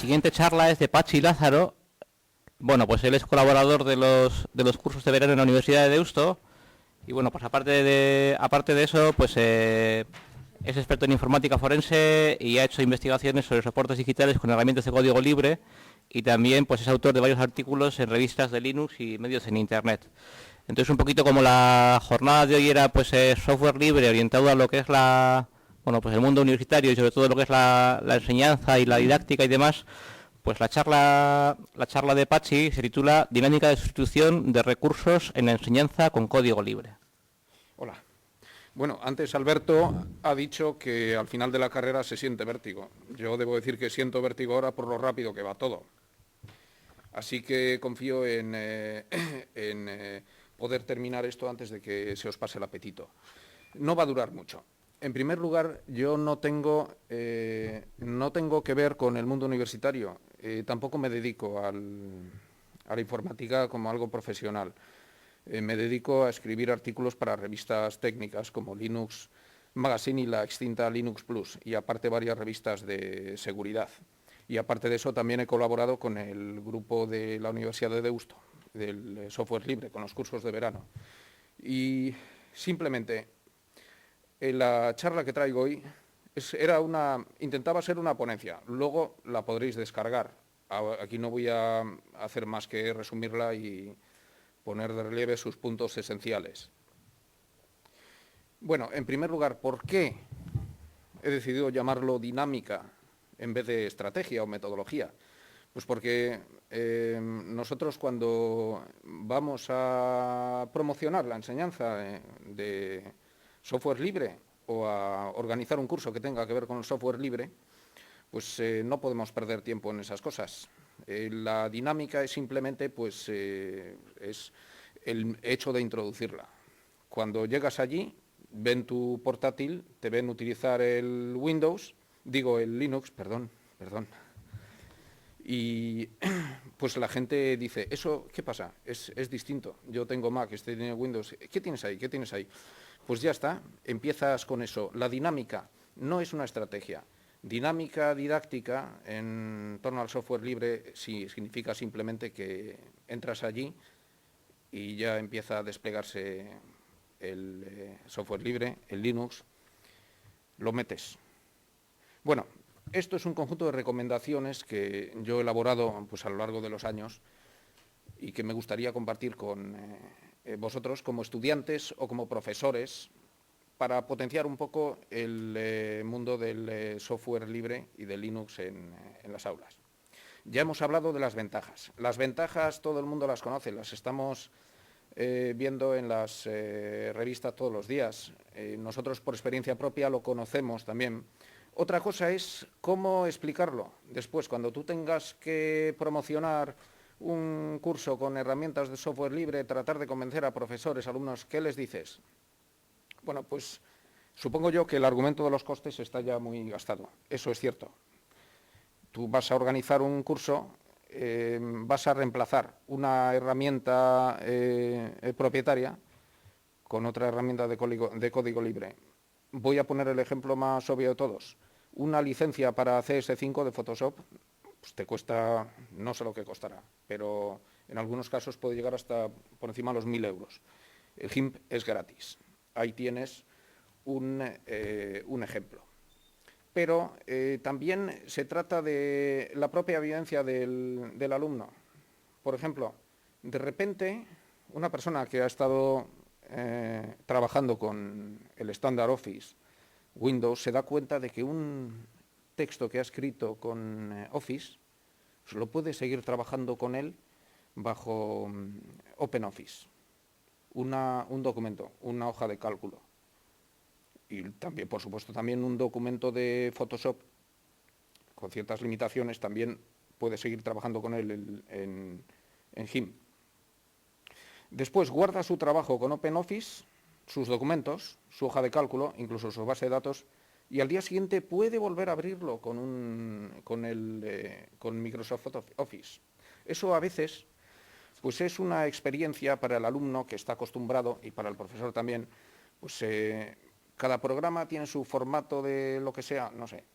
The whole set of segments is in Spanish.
siguiente charla es de Pachi Lázaro. Bueno, pues él es colaborador de los cursos de verano en la Universidad de Deusto. Y bueno, pues aparte de eso, pues es experto en informática forense y ha hecho investigaciones sobre soportes digitales con herramientas de código libre. Y también pues es autor de varios artículos en revistas de Linux y medios en Internet. Entonces un poquito como la jornada de hoy era pues software libre orientado a lo que es pues el mundo universitario y sobre todo lo que es la enseñanza y la didáctica y demás, pues la charla de Pachi se titula Dinámica de sustitución de recursos en la enseñanza con código libre. Hola. Bueno, antes Alberto ha dicho que al final de la carrera se siente vértigo. Yo debo decir que siento vértigo ahora por lo rápido que va todo. Así que confío en poder terminar esto antes de que se os pase el apetito. No va a durar mucho. En primer lugar, yo no tengo que ver con el mundo universitario. Tampoco me dedico a la informática como algo profesional. Me dedico a escribir artículos para revistas técnicas como Linux Magazine y la extinta Linux Plus, y aparte varias revistas de seguridad. Y aparte de eso también he colaborado con el grupo de la Universidad de Deusto, del software libre, con los cursos de verano. Y simplemente la charla que traigo hoy intentaba ser una ponencia, luego la podréis descargar. Aquí no voy a hacer más que resumirla y poner de relieve sus puntos esenciales. Bueno, en primer lugar, ¿por qué he decidido llamarlo dinámica en vez de estrategia o metodología? Pues porque nosotros cuando vamos a promocionar la enseñanza de software libre o a organizar un curso que tenga que ver con el software libre, pues no podemos perder tiempo en esas cosas. La dinámica es simplemente es el hecho de introducirla. Cuando llegas allí, ven tu portátil, te ven utilizar el Linux, perdón. Y pues la gente dice, ¿eso qué pasa? Es distinto. Yo tengo Mac, este tiene Windows. ¿Qué tienes ahí? ¿Qué tienes ahí? Pues ya está, empiezas con eso. La dinámica no es una estrategia. Dinámica didáctica en torno al software libre sí significa simplemente que entras allí y ya empieza a desplegarse el software libre, el Linux, lo metes. Bueno, esto es un conjunto de recomendaciones que yo he elaborado pues, a lo largo de los años y que me gustaría compartir con vosotros como estudiantes o como profesores para potenciar un poco el mundo del software libre y de Linux en las aulas. Ya hemos hablado de las ventajas. Las ventajas todo el mundo las conoce, las estamos viendo en las revistas todos los días. Nosotros por experiencia propia lo conocemos también. Otra cosa es cómo explicarlo. Después, cuando tú tengas que promocionar un curso con herramientas de software libre, tratar de convencer a profesores, alumnos, ¿qué les dices? Bueno, pues supongo yo que el argumento de los costes está ya muy gastado. Eso es cierto. Tú vas a organizar un curso, vas a reemplazar una herramienta propietaria con otra herramienta de código libre. Voy a poner el ejemplo más obvio de todos. Una licencia para CS5 de Photoshop pues te cuesta, no sé lo que costará, pero en algunos casos puede llegar hasta por encima de los 1.000 euros. El GIMP es gratis. Ahí tienes un ejemplo. Pero también se trata de la propia vivencia del alumno. Por ejemplo, de repente, una persona que ha estado trabajando con el Standard Office, Windows, se da cuenta de que un texto que ha escrito con Office, pues lo puede seguir trabajando con él bajo OpenOffice, un documento, una hoja de cálculo. Y también, por supuesto, también un documento de Photoshop con ciertas limitaciones también puede seguir trabajando con él en GIMP. Después guarda su trabajo con OpenOffice, sus documentos, su hoja de cálculo, incluso su base de datos, y al día siguiente puede volver a abrirlo con Microsoft Office. Eso a veces pues es una experiencia para el alumno que está acostumbrado, y para el profesor también, pues cada programa tiene su formato de lo que sea, no sé,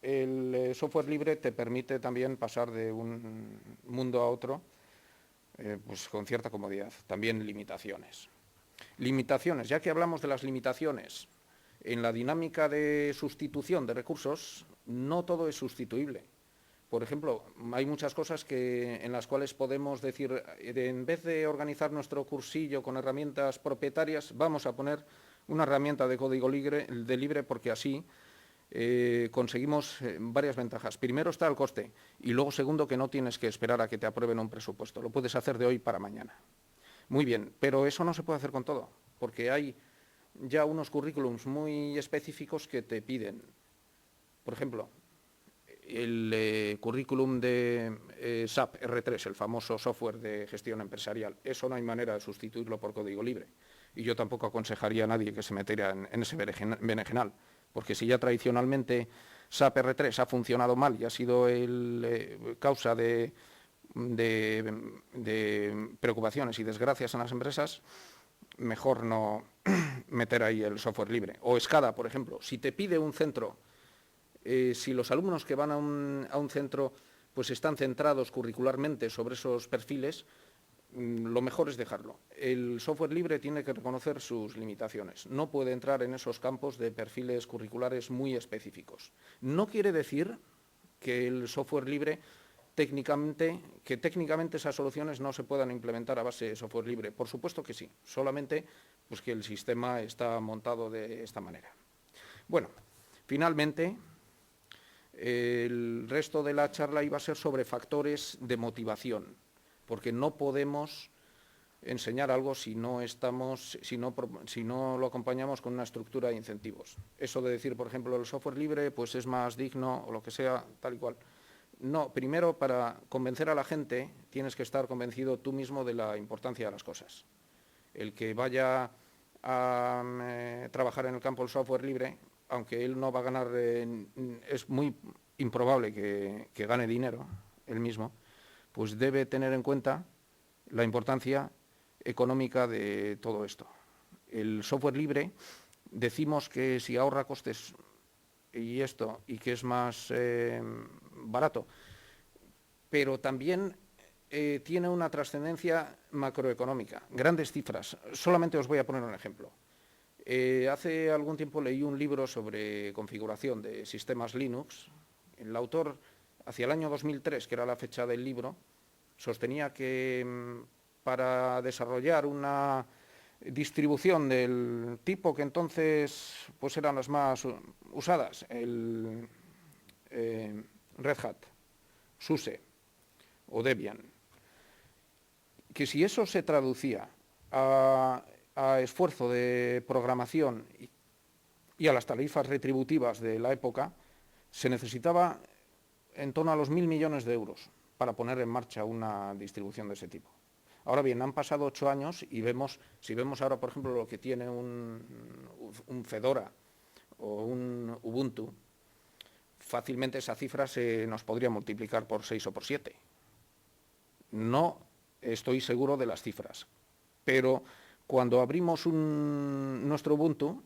el software libre te permite también pasar de un mundo a otro pues con cierta comodidad. También limitaciones. Limitaciones, ya que hablamos de las limitaciones, en la dinámica de sustitución de recursos, no todo es sustituible. Por ejemplo, hay muchas cosas en las cuales podemos decir, en vez de organizar nuestro cursillo con herramientas propietarias, vamos a poner una herramienta de código libre porque así conseguimos varias ventajas. Primero está el coste y luego segundo que no tienes que esperar a que te aprueben un presupuesto. Lo puedes hacer de hoy para mañana. Muy bien, pero eso no se puede hacer con todo, porque hay ya unos currículums muy específicos que te piden. Por ejemplo, el currículum de SAP R3, el famoso software de gestión empresarial, eso no hay manera de sustituirlo por código libre. Y yo tampoco aconsejaría a nadie que se metiera en ese berenjenal, porque si ya tradicionalmente SAP R3 ha funcionado mal y ha sido causa de preocupaciones y desgracias en las empresas, mejor no meter ahí el software libre. O SCADA, por ejemplo, si te pide un centro, si los alumnos que van a un centro pues están centrados curricularmente sobre esos perfiles, lo mejor es dejarlo. El software libre tiene que reconocer sus limitaciones. No puede entrar en esos campos de perfiles curriculares muy específicos. No quiere decir que el software libre técnicamente esas soluciones no se puedan implementar a base de software libre. Por supuesto que sí, solamente pues que el sistema está montado de esta manera. Bueno, finalmente, el resto de la charla iba a ser sobre factores de motivación, porque no podemos enseñar algo si no lo acompañamos con una estructura de incentivos. Eso de decir, por ejemplo, el software libre pues es más digno o lo que sea, tal y cual. No, primero, para convencer a la gente, tienes que estar convencido tú mismo de la importancia de las cosas. El que vaya a trabajar en el campo del software libre, aunque él no va a ganar, es muy improbable que gane dinero él mismo, pues debe tener en cuenta la importancia económica de todo esto. El software libre, decimos que si ahorra costes y que es más barato, pero también tiene una trascendencia macroeconómica, grandes cifras. Solamente os voy a poner un ejemplo. Hace algún tiempo leí un libro sobre configuración de sistemas Linux. El autor, hacia el año 2003, que era la fecha del libro, sostenía que para desarrollar una distribución del tipo que entonces pues eran las más usadas, el Red Hat, SUSE o Debian, que si eso se traducía a esfuerzo de programación y a las tarifas retributivas de la época, se necesitaba en torno a los 1.000 millones de euros para poner en marcha una distribución de ese tipo. Ahora bien, han pasado 8 años y si vemos ahora, por ejemplo, lo que tiene un Fedora o un Ubuntu, fácilmente esa cifra se nos podría multiplicar por 6 o por 7. No estoy seguro de las cifras, pero cuando abrimos nuestro Ubuntu,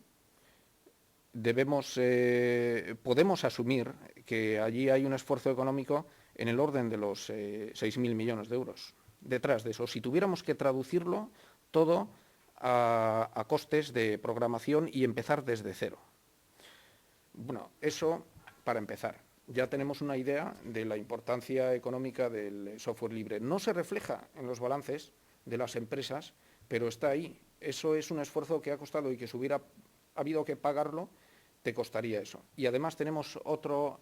podemos asumir que allí hay un esfuerzo económico en el orden de los 6.000 millones de euros. Detrás de eso, si tuviéramos que traducirlo todo a costes de programación y empezar desde cero. Bueno, eso para empezar. Ya tenemos una idea de la importancia económica del software libre. No se refleja en los balances de las empresas, pero está ahí. Eso es un esfuerzo que ha costado y que si hubiera habido que pagarlo, te costaría eso. Y además tenemos otra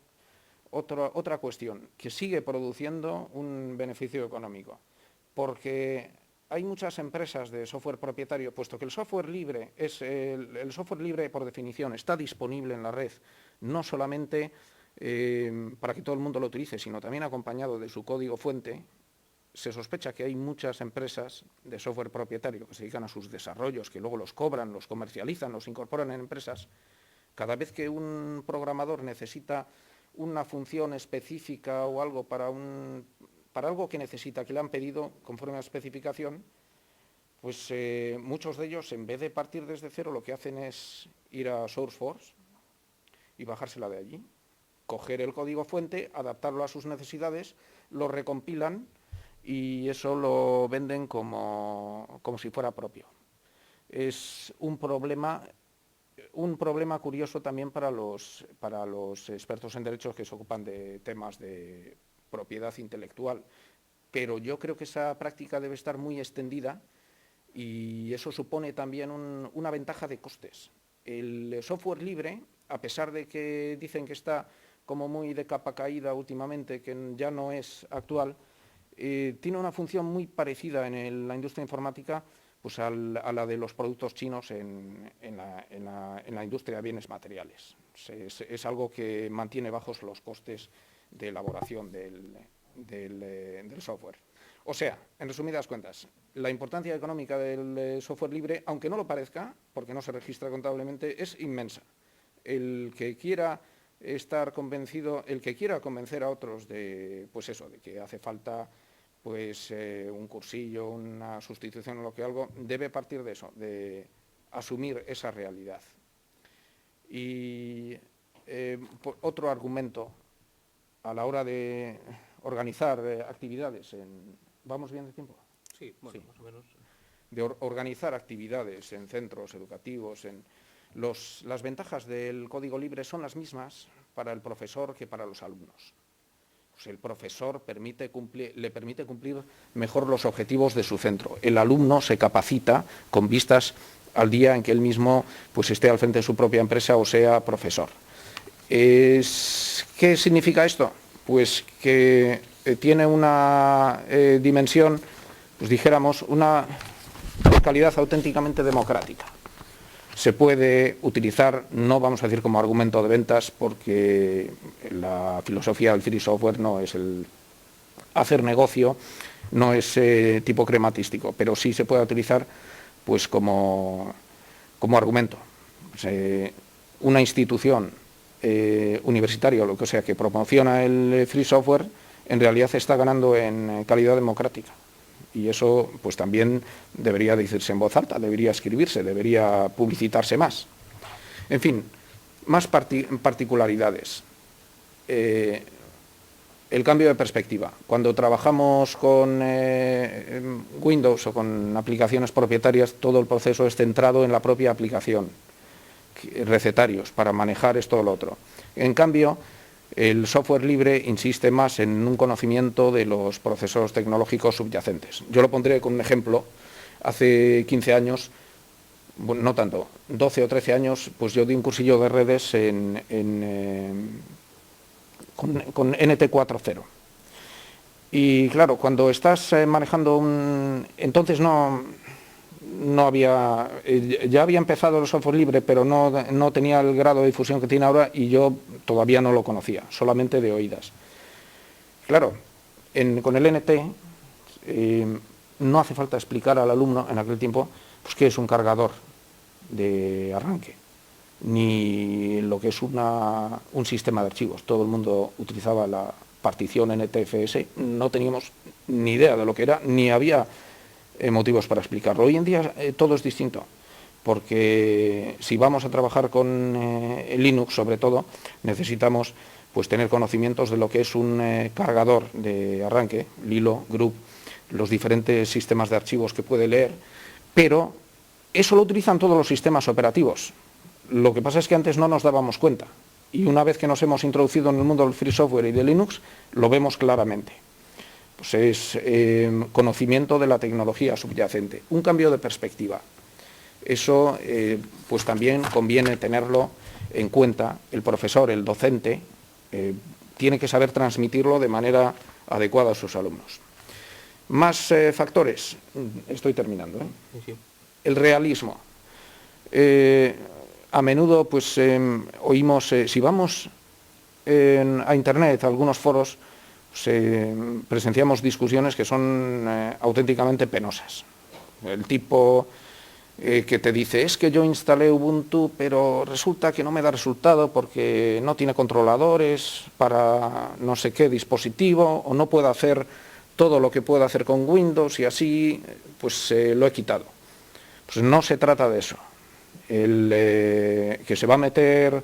cuestión, que sigue produciendo un beneficio económico. Porque hay muchas empresas de software propietario, puesto que el software libre el software libre por definición está disponible en la red, no solamente para que todo el mundo lo utilice, sino también acompañado de su código fuente. Se sospecha que hay muchas empresas de software propietario que se dedican a sus desarrollos, que luego los cobran, los comercializan, los incorporan en empresas. Cada vez que un programador necesita una función específica o algo para algo que necesita, que le han pedido conforme a la especificación, pues muchos de ellos, en vez de partir desde cero, lo que hacen es ir a SourceForge y bajársela de allí, coger el código fuente, adaptarlo a sus necesidades, lo recompilan y eso lo venden como si fuera propio. Es un problema curioso también para los expertos en derechos que se ocupan de temas de propiedad intelectual, pero yo creo que esa práctica debe estar muy extendida y eso supone también una ventaja de costes. El software libre, a pesar de que dicen que está como muy de capa caída últimamente, que ya no es actual, tiene una función muy parecida en la industria informática pues a la de los productos chinos en la industria de bienes materiales. Es algo que mantiene bajos los costes de elaboración del software. O sea, en resumidas cuentas, la importancia económica del software libre, aunque no lo parezca, porque no se registra contablemente, es inmensa. El que quiera estar convencido, el que quiera convencer a otros de, pues eso, de que hace falta pues un cursillo, una sustitución o lo que algo, debe partir de eso, de asumir esa realidad. Y otro argumento a la hora de organizar actividades ¿Vamos bien de tiempo? Sí, bueno, sí. Más o menos. De organizar actividades en centros educativos. Las ventajas del código libre son las mismas para el profesor que para los alumnos. Pues el profesor le permite cumplir mejor los objetivos de su centro. El alumno se capacita con vistas al día en que él mismo pues, esté al frente de su propia empresa o sea profesor. ¿Qué significa esto? Pues que tiene una dimensión, pues dijéramos, una calidad auténticamente democrática. Se puede utilizar, no vamos a decir como argumento de ventas, porque la filosofía del free software no es el hacer negocio, no es tipo crematístico, pero sí se puede utilizar pues como argumento. Una institución universitaria o lo que sea que promociona el free software en realidad está ganando en calidad democrática y eso pues también debería decirse en voz alta, debería escribirse, debería publicitarse más. En fin, más particularidades. El cambio de perspectiva. Cuando trabajamos con Windows o con aplicaciones propietarias, todo el proceso es centrado en la propia aplicación, recetarios para manejar esto o lo otro. En cambio, el software libre insiste más en un conocimiento de los procesos tecnológicos subyacentes. Yo lo pondré con un ejemplo. Hace 15 años, bueno, no tanto, 12 o 13 años, pues yo di un cursillo de redes con NT 4.0. Y claro, cuando estás manejando entonces no había, ya había empezado el software libre, pero no tenía el grado de difusión que tiene ahora y yo todavía no lo conocía, solamente de oídas. Claro, con el NT no hace falta explicar al alumno en aquel tiempo pues, qué es un cargador de arranque, ni lo que es un sistema de archivos. Todo el mundo utilizaba la partición NTFS, no teníamos ni idea de lo que era, ni había motivos para explicarlo. Hoy en día todo es distinto, porque si vamos a trabajar con Linux, sobre todo, necesitamos pues, tener conocimientos de lo que es un cargador de arranque, Lilo, Group, los diferentes sistemas de archivos que puede leer, pero eso lo utilizan todos los sistemas operativos. Lo que pasa es que antes no nos dábamos cuenta, y una vez que nos hemos introducido en el mundo del free software y de Linux, lo vemos claramente. Pues es conocimiento de la tecnología subyacente, un cambio de perspectiva. Eso pues también conviene tenerlo en cuenta. El profesor, el docente, tiene que saber transmitirlo de manera adecuada a sus alumnos. Más factores, estoy terminando. Sí. El realismo. A menudo pues oímos, si vamos a Internet, a algunos foros, presenciamos discusiones que son auténticamente penosas. El tipo que te dice, es que yo instalé Ubuntu, pero resulta que no me da resultado porque no tiene controladores para no sé qué dispositivo, o no puedo hacer todo lo que puedo hacer con Windows y así pues lo he quitado. Pues no se trata de eso. El que se va a meter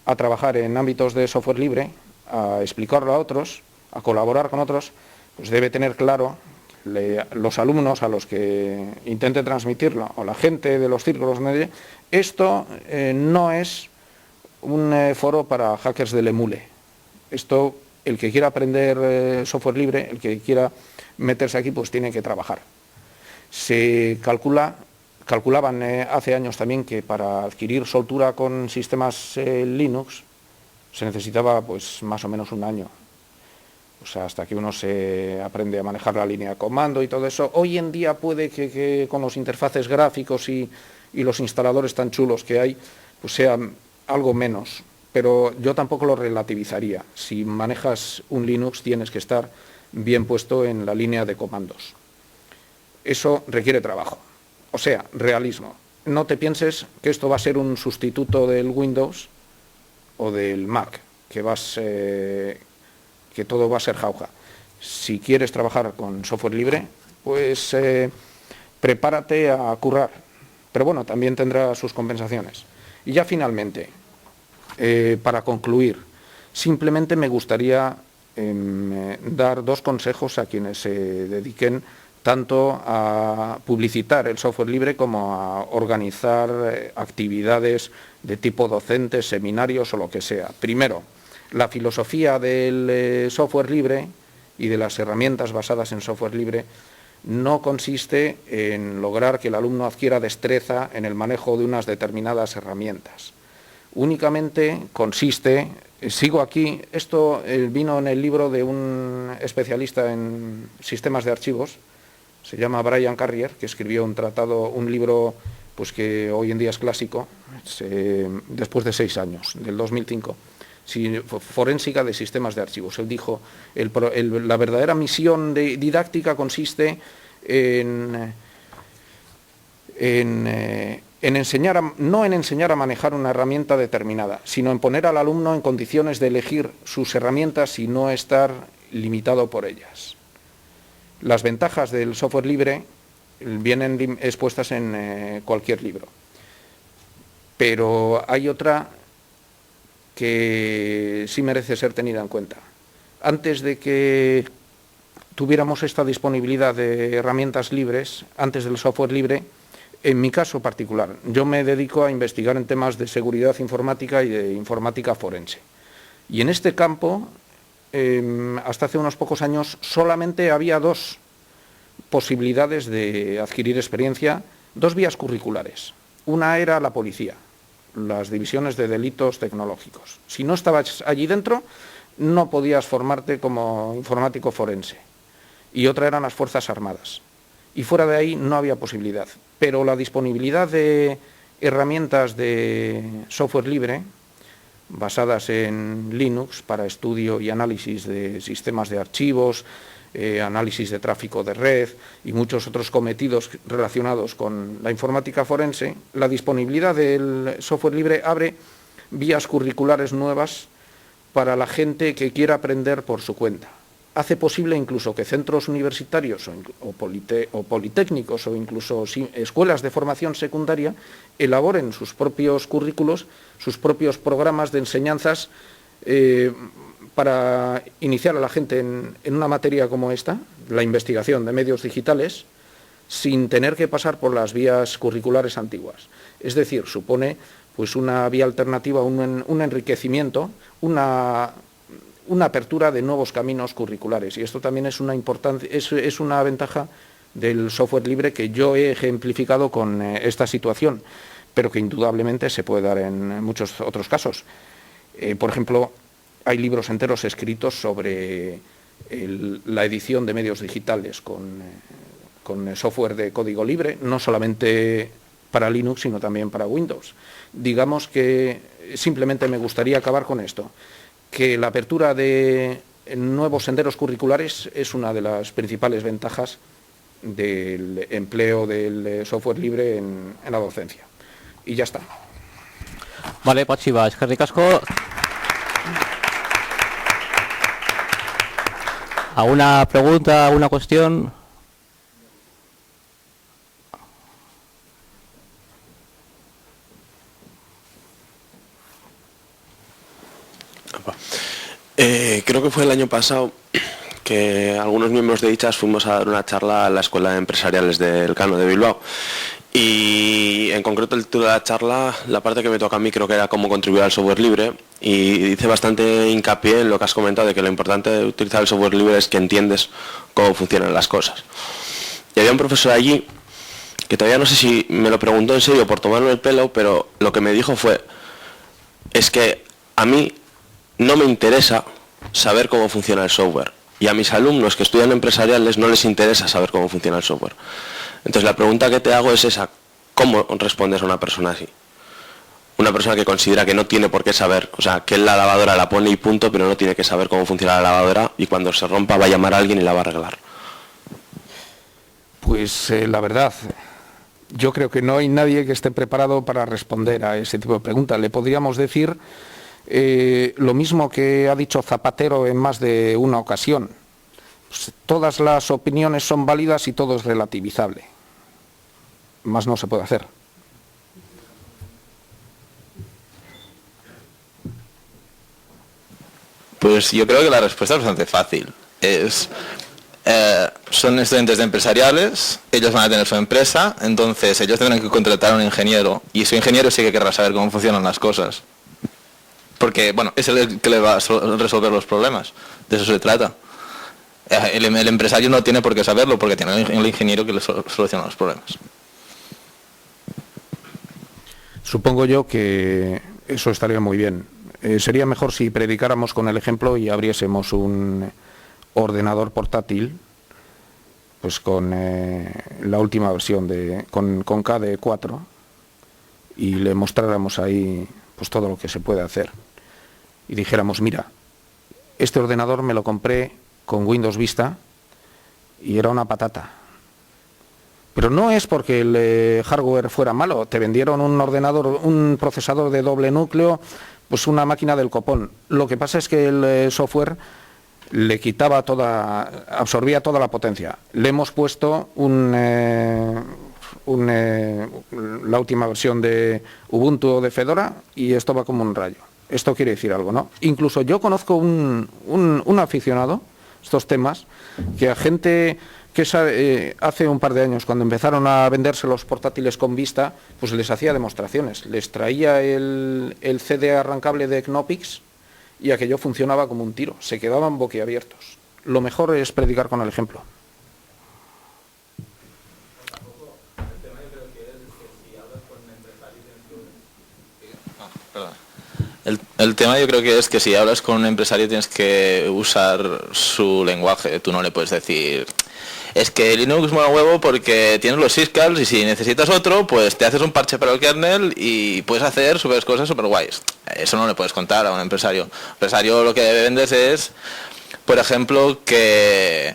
a trabajar en ámbitos de software libre, a explicarlo a otros, a colaborar con otros, pues debe tener claro los alumnos a los que intente transmitirlo, o la gente de los círculos, esto no es un foro para hackers del emule. Esto, el que quiera aprender software libre, el que quiera meterse aquí, pues tiene que trabajar. Se calculaban hace años también que para adquirir soltura con sistemas Linux se necesitaba pues más o menos un año. O sea, hasta que uno se aprende a manejar la línea de comando y todo eso. Hoy en día puede que con los interfaces gráficos y los instaladores tan chulos que hay, pues sea algo menos. Pero yo tampoco lo relativizaría. Si manejas un Linux tienes que estar bien puesto en la línea de comandos. Eso requiere trabajo. O sea, realismo. No te pienses que esto va a ser un sustituto del Windows o del Mac, que todo va a ser jauja. Si quieres trabajar con software libre, pues prepárate a currar. Pero bueno, también tendrá sus compensaciones. Y ya finalmente, para concluir, simplemente me gustaría dar dos consejos a quienes se dediquen tanto a publicitar el software libre como a organizar actividades de tipo docente, seminarios o lo que sea. Primero, la filosofía del software libre y de las herramientas basadas en software libre no consiste en lograr que el alumno adquiera destreza en el manejo de unas determinadas herramientas. Únicamente consiste, sigo aquí, esto vino en el libro de un especialista en sistemas de archivos, se llama Brian Carrier, que escribió un libro pues que hoy en día es clásico, después de 6 años, del 2005, Forénsica de sistemas de archivos. Él dijo, la verdadera misión didáctica consiste en enseñar no en enseñar a manejar una herramienta determinada, sino en poner al alumno en condiciones de elegir sus herramientas y no estar limitado por ellas. Las ventajas del software libre vienen expuestas en cualquier libro, pero hay otra que sí merece ser tenida en cuenta. Antes de que tuviéramos esta disponibilidad de herramientas libres, antes del software libre, en mi caso particular, yo me dedico a investigar en temas de seguridad informática y de informática forense. Y en este campo, hasta hace unos pocos años, solamente había 2 posibilidades de adquirir experiencia, 2 vías curriculares. Una era la policía, las divisiones de delitos tecnológicos. Si no estabas allí dentro, no podías formarte como informático forense. Y otra eran las Fuerzas Armadas. Y fuera de ahí no había posibilidad. Pero la disponibilidad de herramientas de software libre, basadas en Linux, para estudio y análisis de sistemas de archivos, análisis de tráfico de red y muchos otros cometidos relacionados con la informática forense, la disponibilidad del software libre abre vías curriculares nuevas para la gente que quiera aprender por su cuenta. Hace posible incluso que centros universitarios o politécnicos o incluso escuelas de formación secundaria elaboren sus propios currículos, sus propios programas de enseñanzas para iniciar a la gente en una materia como esta, la investigación de medios digitales, sin tener que pasar por las vías curriculares antiguas. Es decir, supone pues una vía alternativa, un enriquecimiento, una apertura de nuevos caminos curriculares. Y esto también es una ventaja del software libre que yo he ejemplificado con esta situación, pero que indudablemente se puede dar en muchos otros casos. Por ejemplo, hay libros enteros escritos sobre la edición de medios digitales con software de código libre, no solamente para Linux, sino también para Windows. Digamos que simplemente me gustaría acabar con esto, que la apertura de nuevos senderos curriculares es una de las principales ventajas del empleo del software libre en la docencia. Y ya está. Vale, Patxi, eskerrik asko. ¿Alguna pregunta, alguna cuestión? Creo que fue el año pasado que algunos miembros de ITxas fuimos a dar una charla a la Escuela de Empresariales del Cano de Bilbao. Y en concreto el título de la charla, la parte que me toca a mí creo que era cómo contribuir al software libre, y dice bastante hincapié en lo que has comentado de que lo importante de utilizar el software libre es que entiendes cómo funcionan las cosas. Y había un profesor allí que todavía no sé si me lo preguntó en serio por tomarme el pelo, pero lo que me dijo fue, es que a mí no me interesa saber cómo funciona el software, y a mis alumnos que estudian empresariales no les interesa saber cómo funciona el software. Entonces la pregunta que te hago es esa, ¿cómo respondes a una persona así? Una persona que considera que no tiene por qué saber, o sea, que la lavadora la pone y punto, pero no tiene que saber cómo funciona la lavadora, y cuando se rompa va a llamar a alguien y la va a arreglar. Pues la verdad, yo creo que no hay nadie que esté preparado para responder a ese tipo de preguntas. Le podríamos decir lo mismo que ha dicho Zapatero en más de una ocasión. Pues, todas las opiniones son válidas y todo es relativizable. Más no se puede hacer. Pues yo creo que la respuesta es bastante fácil. Son estudiantes de empresariales, ellos van a tener su empresa, entonces ellos tendrán que contratar a un ingeniero, y su ingeniero sí que querrá saber cómo funcionan las cosas. Porque, bueno, es el que le va a resolver los problemas. De eso se trata. El empresario no tiene por qué saberlo, porque tiene el ingeniero que le soluciona los problemas. Supongo yo que eso estaría muy bien. Sería mejor si predicáramos con el ejemplo y abriésemos un ordenador portátil, pues con la última versión con KDE4, y le mostráramos ahí pues todo lo que se puede hacer. Y dijéramos, mira, este ordenador me lo compré con Windows Vista y era una patata. Pero no es porque el hardware fuera malo, te vendieron un procesador de doble núcleo, pues una máquina del copón. Lo que pasa es que el software le quitaba absorbía toda la potencia. Le hemos puesto la última versión de Ubuntu o de Fedora y esto va como un rayo. Esto quiere decir algo, ¿no? Incluso yo conozco un aficionado a estos temas, que a gente que hace un par de años, cuando empezaron a venderse los portátiles con Vista, pues les hacía demostraciones. Les traía el CD arrancable de Knoppix y aquello funcionaba como un tiro. Se quedaban boquiabiertos. Lo mejor es predicar con el ejemplo. El tema yo creo que es que si hablas con un empresario tienes que usar su lenguaje. Tú no le puedes decir, es que Linux mola huevo porque tienes los syscalls y si necesitas otro, pues te haces un parche para el kernel y puedes hacer cosas super guays. Eso no le puedes contar a un empresario. Un empresario lo que debe vendes es, por ejemplo, que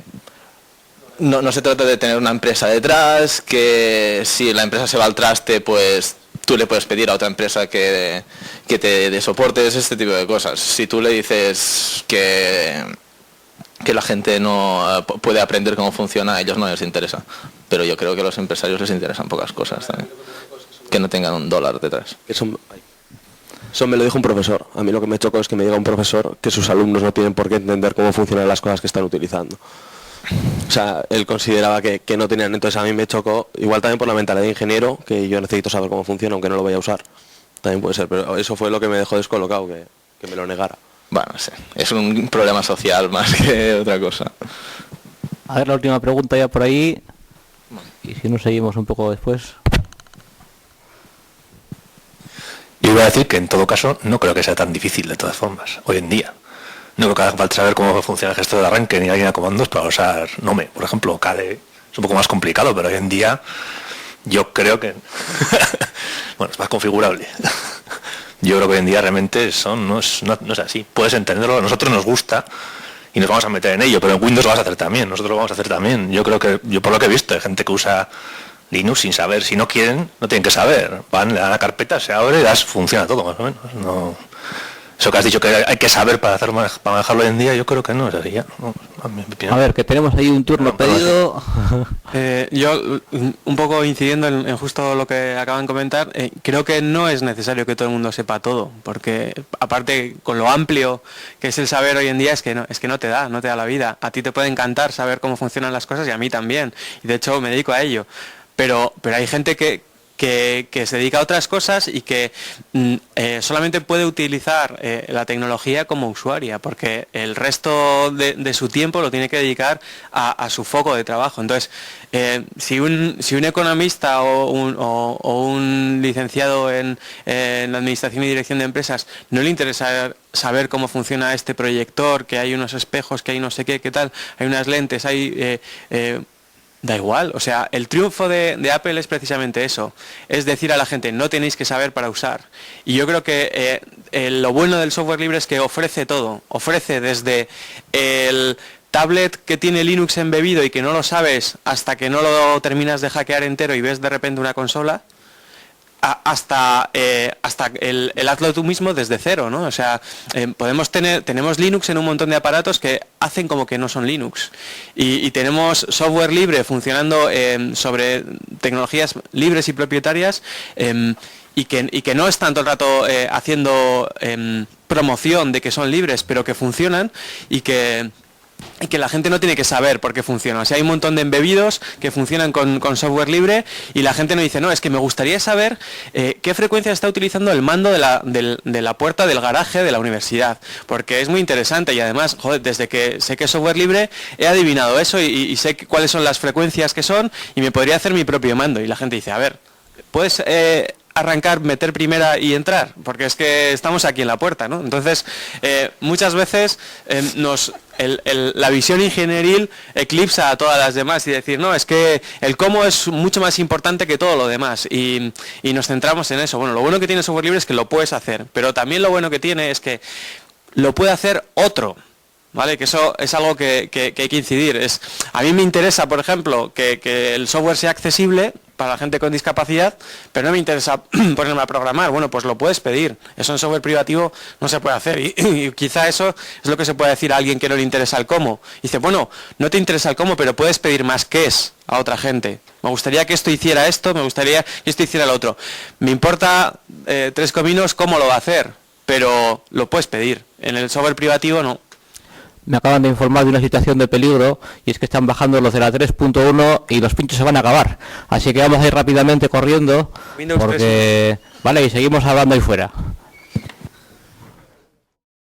no se trata de tener una empresa detrás, que si la empresa se va al traste, pues tú le puedes pedir a otra empresa que te dé soportes, este tipo de cosas. Si tú le dices que la gente no puede aprender cómo funciona, a ellos no les interesa. Pero yo creo que a los empresarios les interesan pocas cosas también. Que no tengan $1 detrás. Eso me lo dijo un profesor. A mí lo que me chocó es que me diga un profesor que sus alumnos no tienen por qué entender cómo funcionan las cosas que están utilizando. O sea, él consideraba que no tenían, entonces a mí me chocó, igual también por la mentalidad de ingeniero, que yo necesito saber cómo funciona, aunque no lo vaya a usar. También puede ser, pero eso fue lo que me dejó descolocado, que me lo negara. Bueno, no sé, es un problema social más que otra cosa. A ver, la última pregunta ya por ahí, y si no seguimos un poco después. Yo iba a decir que en todo caso no creo que sea tan difícil de todas formas, hoy en día. No creo que haga falta saber cómo funciona el gestor de arranque ni la línea de comandos para usar Nome, por ejemplo. KDE es un poco más complicado, pero hoy en día yo creo que bueno, es más configurable. Yo creo que hoy en día realmente no es así. Puedes entenderlo, a nosotros nos gusta y nos vamos a meter en ello, pero en Windows lo vas a hacer también, nosotros lo vamos a hacer también. Yo por lo que he visto, hay gente que usa Linux sin saber. Si no quieren, no tienen que saber. Van, le dan la carpeta, se abre y funciona todo más o menos. No, Eso que has dicho que hay que saber para manejarlo hoy en día, yo creo que no es así ya. No, mi opinión. A ver, que tenemos ahí un turno pedido. Yo, un poco incidiendo en justo lo que acaban de comentar, creo que no es necesario que todo el mundo sepa todo, porque aparte con lo amplio que es el saber hoy en día es que no te da la vida. A ti te puede encantar saber cómo funcionan las cosas y a mí también, y de hecho me dedico a ello, pero hay gente que se dedica a otras cosas y que solamente puede utilizar la tecnología como usuaria, porque el resto de su tiempo lo tiene que dedicar a su foco de trabajo. Entonces, si un economista o un licenciado en administración y dirección de empresas no le interesa saber cómo funciona este proyector, que hay unos espejos, que hay no sé qué tal, hay unas lentes, hay... da igual, o sea, el triunfo de Apple es precisamente eso, es decir a la gente, no tenéis que saber para usar. Y yo creo que lo bueno del software libre es que ofrece todo, ofrece desde el tablet que tiene Linux embebido y que no lo sabes hasta que no lo terminas de hackear entero y ves de repente una consola, hasta el hazlo tú mismo desde cero, ¿no? O sea, tenemos Linux en un montón de aparatos que hacen como que no son Linux, y tenemos software libre funcionando sobre tecnologías libres y propietarias, y que no están todo el rato haciendo promoción de que son libres, pero que funcionan y que la gente no tiene que saber por qué funciona. O sea, hay un montón de embebidos que funcionan con software libre y la gente no dice, no, es que me gustaría saber qué frecuencia está utilizando el mando de la puerta del garaje de la universidad, porque es muy interesante y además, joder, desde que sé que es software libre he adivinado eso y sé cuáles son las frecuencias que son y me podría hacer mi propio mando. Y la gente dice, a ver, ¿puedes arrancar, meter primera y entrar? Porque es que estamos aquí en la puerta, ¿no? Entonces, muchas veces la visión ingenieril eclipsa a todas las demás y decir, no, es que el cómo es mucho más importante que todo lo demás, y nos centramos en eso. Bueno, lo bueno que tiene el software libre es que lo puedes hacer, pero también lo bueno que tiene es que lo puede hacer otro, ¿vale? Que eso es algo que hay que incidir. A mí me interesa, por ejemplo, que el software sea accesible para la gente con discapacidad, pero no me interesa ponerme a programar. Bueno, pues lo puedes pedir. Eso en software privativo no se puede hacer. Y quizá eso es lo que se puede decir a alguien que no le interesa el cómo. Dice, bueno, no te interesa el cómo, pero puedes pedir más qué es a otra gente. Me gustaría que esto hiciera esto, me gustaría que esto hiciera lo otro. Me importa 3 cominos cómo lo va a hacer, pero lo puedes pedir. En el software privativo no. Me acaban de informar de una situación de peligro, y es que están bajando los de la 3.1 y los pinchos se van a acabar. Así que vamos a ir rápidamente corriendo, Windows porque... 3. Vale, y seguimos hablando ahí fuera.